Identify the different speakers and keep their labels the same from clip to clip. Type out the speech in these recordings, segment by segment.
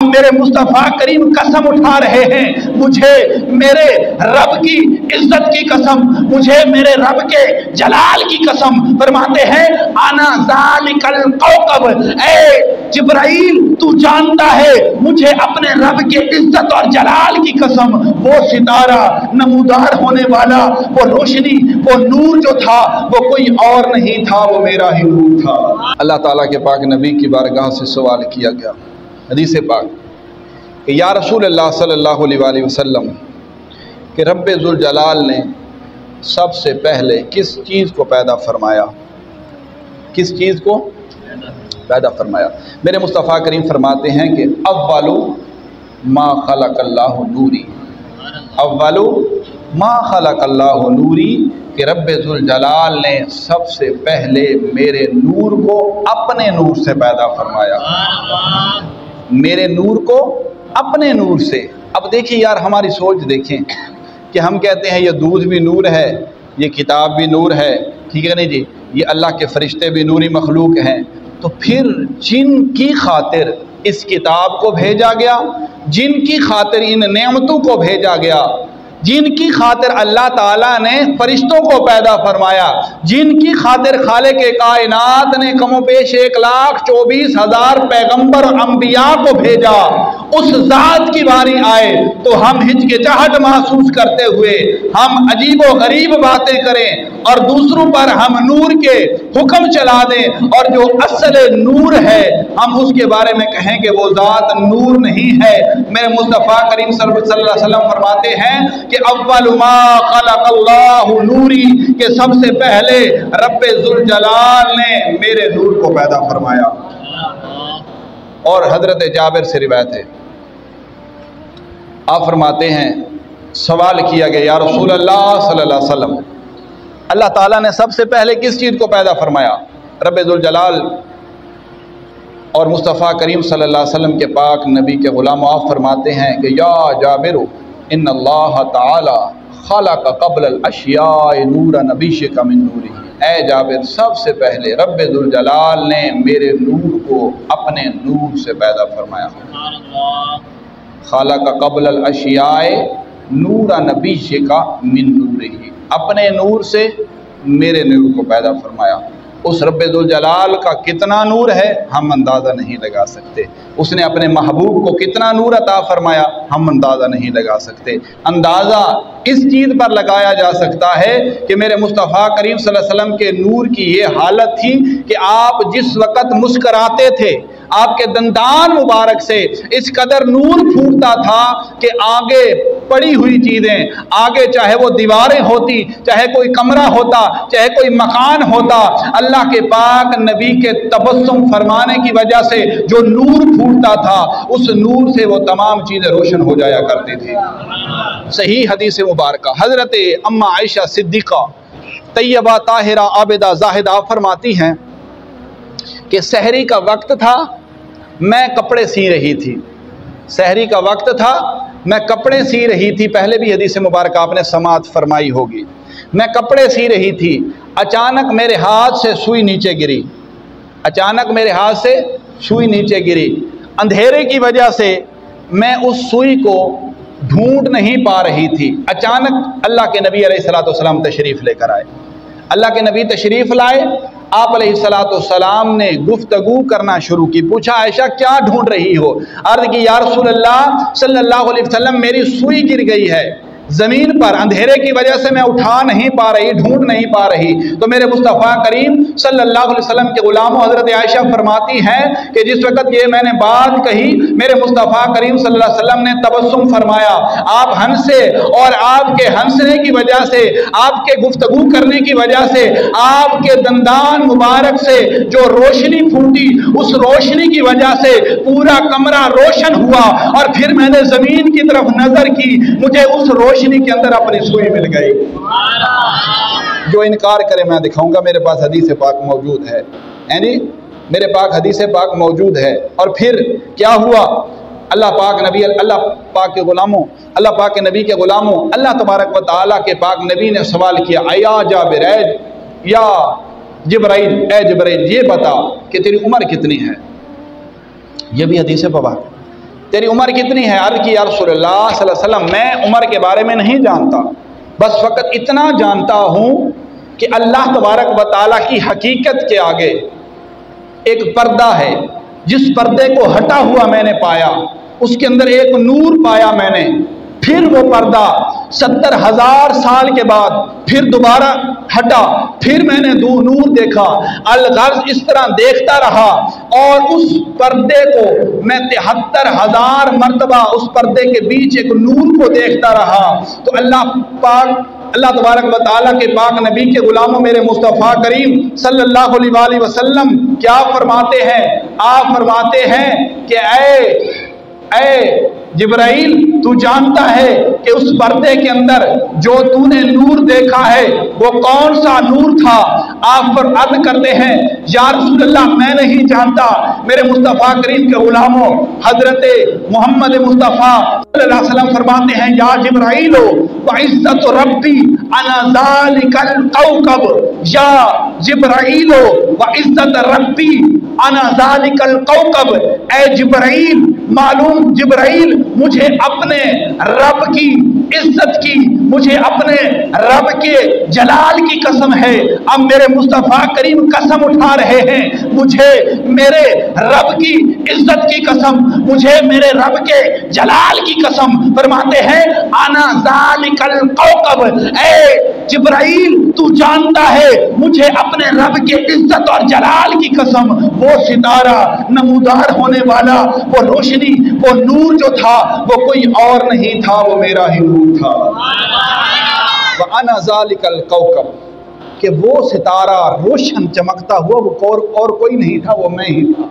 Speaker 1: मेरे मुस्तफ़ा करीम कसम उठा रहे हैं, मुझे मेरे रब की इज्जत की कसम, मुझे मेरे रब के जलाल की कसम। फरमाते हैं आना ज़ालिकल कौकब, ए जिब्राइल तू जानता है मुझे अपने रब के इज्जत और जलाल की कसम, वो सितारा नमूदार होने वाला, वो रोशनी, वो नूर जो था वो कोई और नहीं था, वो मेरा ही नूर था। अल्लाह ताला के पाक नबी की बारगाह से सवाल किया गया हदीस पाक कि या रसूल अल्लाह सल्लल्लाहु अलैहि वसल्लम कि रब्बे ज़ुल जलाल ने सबसे पहले किस चीज़ को पैदा फरमाया, किस चीज़ को पैदा फरमाया। मेरे मुस्तफ़ा करीम फरमाते हैं कि अव्वलु मा खलक़ल्लाहु नूरी, अव्वलु मा खलक़ल्लाहु नूरी, कि रब्बे ज़ुल जलाल ने सबसे पहले मेरे नूर को अपने नूर से पैदा फरमाया, मेरे नूर को अपने नूर से। अब देखिए यार, हमारी सोच देखें कि हम कहते हैं ये दूध भी नूर है, ये किताब भी नूर है, ठीक है नहीं जी, ये अल्लाह के फरिश्ते भी नूरी मखलूक हैं। तो फिर जिनकी खातिर इस किताब को भेजा गया, जिनकी खातिर इन नेमतों को भेजा गया, जिनकी खातिर अल्लाह ताला ने फरिश्तों को पैदा फरमाया, जिनकी खातिर खालिक़े कायनात ने कमो पेश 1,24,000 पैगंबर और अंबिया को भेजा, उस ज़ात की बारी आए तो हम हिचकिचाहट महसूस करते हुए हम अजीबो गरीब बातें करें और दूसरों पर हम नूर के हुक्म चला दें, और जो असल नूर है हम उसके बारे में कहें कि वो ज़ात नूर नहीं है। मेरे मुस्तफ़ा करीम सल्लल्लाहु अलैहि वसल्लम फरमाते हैं कि अव्वलु मा खलक़ल्लाहु नूरी, के सबसे पहले रब्बे ज़ुल जलाल ने मेरे नूर को पैदा फरमाया। और हजरत जाबिर से रिवायत है, आप फरमाते हैं सवाल किया गया या रसूल अल्लाह सल्लल्लाहु अलैहि वसल्लम, अल्लाह ताला ने सबसे पहले किस चीज़ को पैदा फरमाया। रब्बे ज़ुल जलाल और मुस्तफ़ा करीम सल्लल्लाहु अलैहि वसल्लम के पाक नबी के ग़ुलाम आप फरमाते हैं कि या जाबिर इन्नल्लाह ताला खलक़ क़ब्ल अल-अशियाए नूरा नबीशिका मिन नूरी, ए जाबिर सबसे पहले रब्बे ज़ुल जलाल ने मेरे नूर को अपने नूर से पैदा फरमाया। खलक़ क़ब्ल अल-अशियाए नूरा नबीशिका मिन नूरी, अपने नूर से मेरे नूर को पैदा फरमाया। उस रब्बे ज़ुल जलाल का कितना नूर है हम अंदाज़ा नहीं लगा सकते, उसने अपने महबूब को कितना नूर अता फरमाया हम अंदाज़ा नहीं लगा सकते। अंदाज़ा इस चीज़ पर लगाया जा सकता है कि मेरे मुस्तफ़ा करीम सल्लल्लाहु अलैहि वसल्लम के नूर की ये हालत थी कि आप जिस वक़्त मुस्कराते थे आपके दंदान मुबारक से इस कदर नूर फूटता था कि आगे पड़ी हुई चीज़ें, आगे चाहे वो दीवारें होती, चाहे कोई कमरा होता, चाहे कोई मकान होता, अल्लाह के पाक नबी के तबस्सुम फरमाने की वजह से जो नूर फूटता था उस नूर से वो तमाम चीज़ें रोशन हो जाया करती थी। सही हदीस मुबारक हज़रत अम्मा आयशा सिद्दीक़ा तैयबा ताहिरा आबिदा ज़ाहिदा फरमाती हैं कि सहरी का वक्त था, मैं कपड़े सी रही थी, सहरी का वक्त था, मैं कपड़े सी रही थी। पहले भी हदीस मुबारक आपने समात फरमाई होगी। मैं कपड़े सी रही थी, अचानक मेरे हाथ से सुई नीचे गिरी, अचानक मेरे हाथ से सुई नीचे गिरी। अंधेरे की वजह से मैं उस सुई को ढूंढ नहीं पा रही थी। अचानक अल्लाह के नबी अलैहिस्सलातु वस्सलाम तशरीफ़ लेकर आए, अल्लाह के नबी तशरीफ़ लाए, आप अलैहिस्सलातु वस्सलाम ने गुफ्तगू करना शुरू की। पूछा आयशा क्या ढूंढ रही हो? अर्ज़ की या रसूल अल्लाह सल्लल्लाहु अलैहि वसल्लम मेरी सुई गिर गई है ज़मीन पर, अंधेरे की वजह से मैं उठा नहीं पा रही, ढूंढ नहीं पा रही। तो मेरे मुस्तफ़ा करीम सल्लल्लाहु अलैहि वसल्लम के ग़ुलामों हज़रत आयशा फरमाती हैं कि जिस वक़्त ये मैंने बात कही मेरे मुस्तफ़ा करीम सल्लल्लाहु अलैहि वसल्लम ने तबस्सुम फरमाया, आप हंसे और आपके हंसने की वजह से, आपके गुफ्तगू करने की वजह से, आपके दंदान मुबारक से जो रोशनी फूटी उस रोशनी की वजह से पूरा कमरा रोशन हुआ। और फिर मैंने ज़मीन की तरफ नज़र की, मुझे उस रोशनी के अंदर अपनी सुई मिल गई। जो इनकार करे मैं दिखाऊंगा, मेरे पास हदीस पाक मौजूद है, यानी मेरे पास हदीस पाक मौजूद है। और फिर क्या हुआ, अल्लाह पाक नबी, अल्लाह पाक के ग़ुलामों, अल्लाह पाक के नबी के ग़ुलामों, अल्लाह तबारक व तआला के पाक नबी ने सवाल किया, या जाबिर, या जिब्राइल, ए जिब्राइल ये बता कि तेरी उम्र कितनी है। ये भी हदीस पाक तेरी उम्र कितनी है? अर्ज़ की या रसूलल्लाह सल्लल्लाहु अलैहि वसल्लम मैं उम्र के बारे में नहीं जानता, बस फ़कत इतना जानता हूँ कि अल्लाह तबारक व तआला की हकीकत के आगे एक पर्दा है, जिस पर्दे को हटा हुआ मैंने पाया, उसके अंदर एक नूर पाया मैंने। फिर वो पर्दा 70,000 साल के बाद फिर दोबारा हटा, फिर मैंने नूर देखा। अलगर्ज इस तरह देखता रहा और उस पर्दे को मैं 73,000 मरतबा उस पर्दे के बीच एक नूर को देखता रहा। तो अल्लाह तबारक व तआला के पाक नबी के गुलामों मेरे मुस्तफ़ा करीम सल्लल्लाहु अलैहि वसल्लम क्या फरमाते हैं? आप फरमाते हैं कि ऐ जिब्राइल, तू जानता है कि उस पर्दे के अंदर जो तूने नूर देखा है वो कौन सा नूर था? आप पर अर्ज़ करते हैं या रसूलल्लाह मैं नहीं जानता। मेरे मुस्तफ़ा करीम के गुलामों हजरत मोहम्मद मुस्तफ़ा सल्लल्लाहु अलैहि वसल्लम फरमाते हैं या जिब्राइल व इज़्ज़त रब्बी अना ज़ालिकल कौकब, या जिब्राइल व इज़्ज़त रब्बी अना ज़ालिकल कौकब। ऐ जिब्राइल, मालूम जिब्राइल मुझे अपने रब की इज्जत की, मुझे अपने रब के जलाल की कसम है। अब मेरे मुस्तफ़ा करीम कसम उठा रहे हैं, मुझे मेरे रब की इज्जत की कसम, मुझे मेरे रब के जलाल की कसम। फरमाते हैं आना ज़ालिकल कौकब, ऐ जिब्राइल तू जानता है मुझे अपने रब के इज्जत और जलाल की कसम, वो सितारा नमूदार होने वाला, वो रोशनी, वो नूर जो था वो कोई और नहीं था, वो मेरा ही नूर था। व अना ज़ालिकल कौकब, कि वो सितारा रोशन चमकता हुआ वो और कोई नहीं था, वो मैं ही था।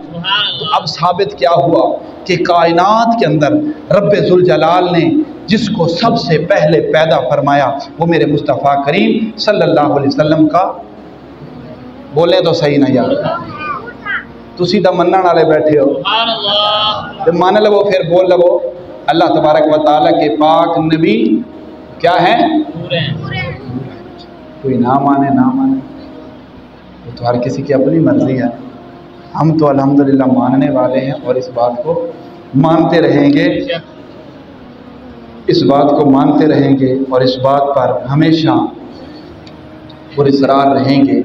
Speaker 1: तो अब साबित क्या हुआ कि कायनात के अंदर रब्बे ज़ुल जलाल ने जिसको सबसे पहले पैदा फरमाया वो मेरे मुस्तफ़ा करीम सल्लल्लाहु अलैहि वसल्लम का, बोले तो सही ना यार, तुसी तो मनण वाले बैठे हो, जब मान लवो फिर बोल लवो। अल्लाह तबारक व तआला के पाक नबी क्या है? कोई ना माने वो तो हर किसी की अपनी मर्जी है। हम तो अल्हम्दुलिल्लाह मानने वाले हैं और इस बात को मानते रहेंगे, इस बात को मानते रहेंगे और इस बात पर हमेशा पुरस्कार रहेंगे।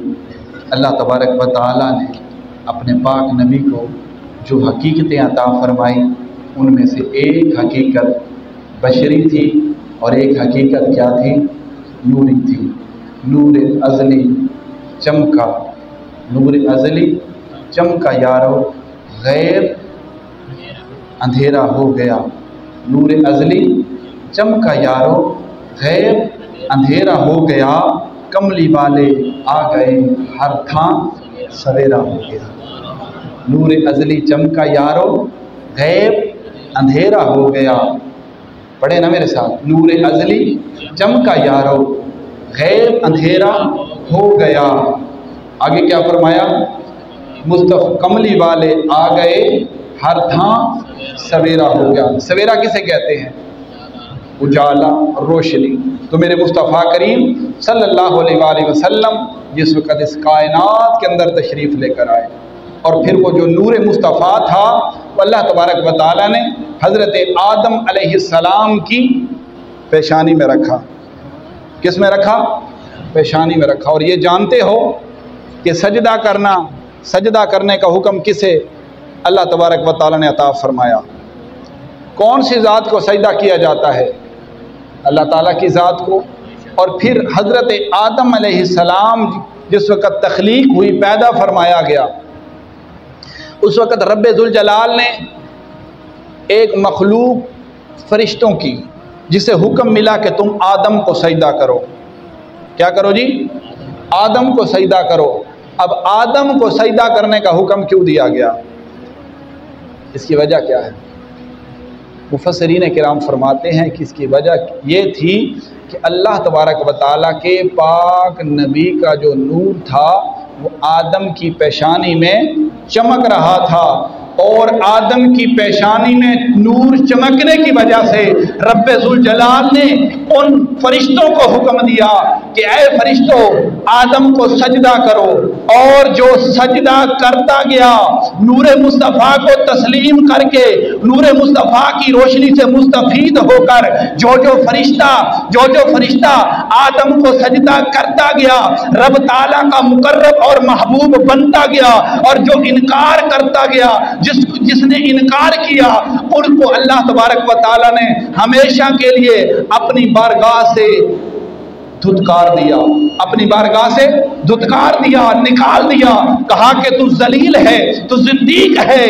Speaker 1: अल्लाह तबारक व तआला ने अपने पाक नबी को जो हकीकतें अता फरमाई उनमें से एक हकीकत बशरी थी और एक हकीकत क्या थी? नूरी थी। नूर अज़ली चमका, नूर अज़ली चमका यारो गैर अंधेरा हो गया। नूर अज़ली चमका यारो गैर अंधेरा हो गया, कमली वाले आ गए हर था सवेरा हो गया। नूर अज़ली चमका यारो गैब अंधेरा हो गया, पढ़े ना मेरे साथ, नूर अज़ली चमका यारो गैब अंधेरा हो गया। आगे क्या फरमाया? मुस्तफ़ा कमली वाले आ गए हर था सवेरा हो गया। सवेरा किसे कहते हैं? उजाला, रोशनी। तो मेरे मुस्तफ़ा करीम सल्लल्लाहु अलैहि वसल्लम जिस वक़्त इस कायनात के अंदर तशरीफ़ लेकर आए और फिर वो जो नूर मुस्तफ़ा था वो अल्लाह तबारक व तआला ने हज़रत आदम अलैहिस्सलाम की पेशानी में रखा। किस में रखा? पेशानी में रखा। और ये जानते हो कि सजदा करने का हुक्म किसे अल्लाह तबारक व तआला ने अता फरमाया? कौन सी ज़ात को सजदा किया जाता है? अल्लाह ताला की ज़ात को। और फिर हज़रत आदम अलैहिस्सलाम जिस वक़्त तख्लीक हुई, पैदा फरमाया गया, उस वक़्त रब्बे ज़ुल जलाल ने एक मखलूक फ़रिश्तों की जिसे हुक्म मिला कि तुम आदम को सजदा करो। क्या करो जी? आदम को सजदा करो। अब आदम को सजदा करने का हुक्म क्यों दिया गया? इसकी वजह क्या है? मुफस्सिरीन किराम फरमाते हैं कि इसकी वजह ये थी कि अल्लाह तबारक व तआला के पाक नबी का जो नूर था वो आदम की पेशानी में चमक रहा था। اور آدم کی پیشانی میں نور چمکنے کی وجہ سے رب ذوالجلال نے ان فرشتوں کو حکم دیا کہ اے فرشتوں آدم کو سجدہ کرو، اور جو سجدہ کرتا گیا نور مصطفیٰ کو تسلیم کر کے نور مصطفیٰ کی روشنی سے مستفید ہو کر جو فرشتہ آدم کو سجدہ کرتا گیا رب تعالیٰ کا مقرب اور محبوب بنتا گیا، اور جو انکار کرتا گیا جس نے انکار کیا ان کو اللہ تبارک و تعالیٰ نے ہمیشہ کے لیے اپنی بارگاہ سے دھتکار دیا، اپنی بارگاہ سے دھتکار دیا، نکال دیا، کہا کہ تو ذلیل ہے، تو زندیق ہے،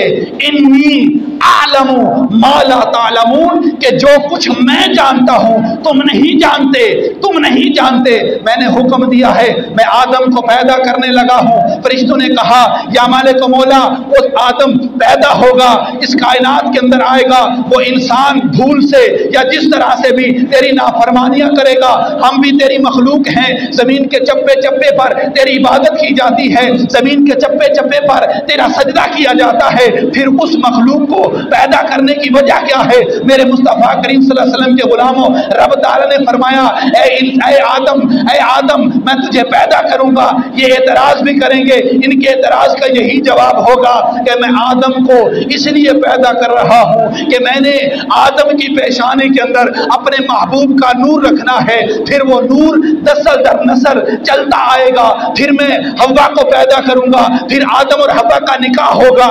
Speaker 1: انی اعلم ما لا تعلمون، کہ جو کچھ میں جانتا ہوں تم نہیں جانتے، میں نے حکم دیا ہے، میں آدم کو پیدا کرنے لگا ہوں۔ فرشتوں نے کہا یا مالک و مولا، وہ آدم پیدا ہوگا، اس کائنات کے اندر آئے گا، وہ انسان بھول سے یا جس طرح سے بھی تیری نافرمانیاں کرے گا، ہم بھی تیری مخلوق ہیں، زمین کے چپے چپے پر تیری عبادت کی جاتی ہے، زمین کے چپے چپے پر تیرا سجدہ کیا جاتا ہے، پھر اس مخلوق کو پیدا کرنے کی وجہ کیا ہے؟ میرے مصطفیٰ کریم صلی اللہ علیہ وسلم کے غلاموں، رب تعالیٰ نے فرمایا اے آدم میں تجھے پیدا کروں گا۔ یہ اعتراض بھی کریں گے، ان کے اعتراض کا یہی جواب ہوگا کہ میں آدم کو اس لیے پیدا کر رہا ہوں کہ میں نے آدم کی پیشانی کے اندر اپنے محبوب کا نور رکھنا ہے، پھر وہ نور نسل در نسل چلتا آئے گا، پھر میں حوا کو پیدا کروں گا، پھر آدم اور حوا کا نکاح ہوگا۔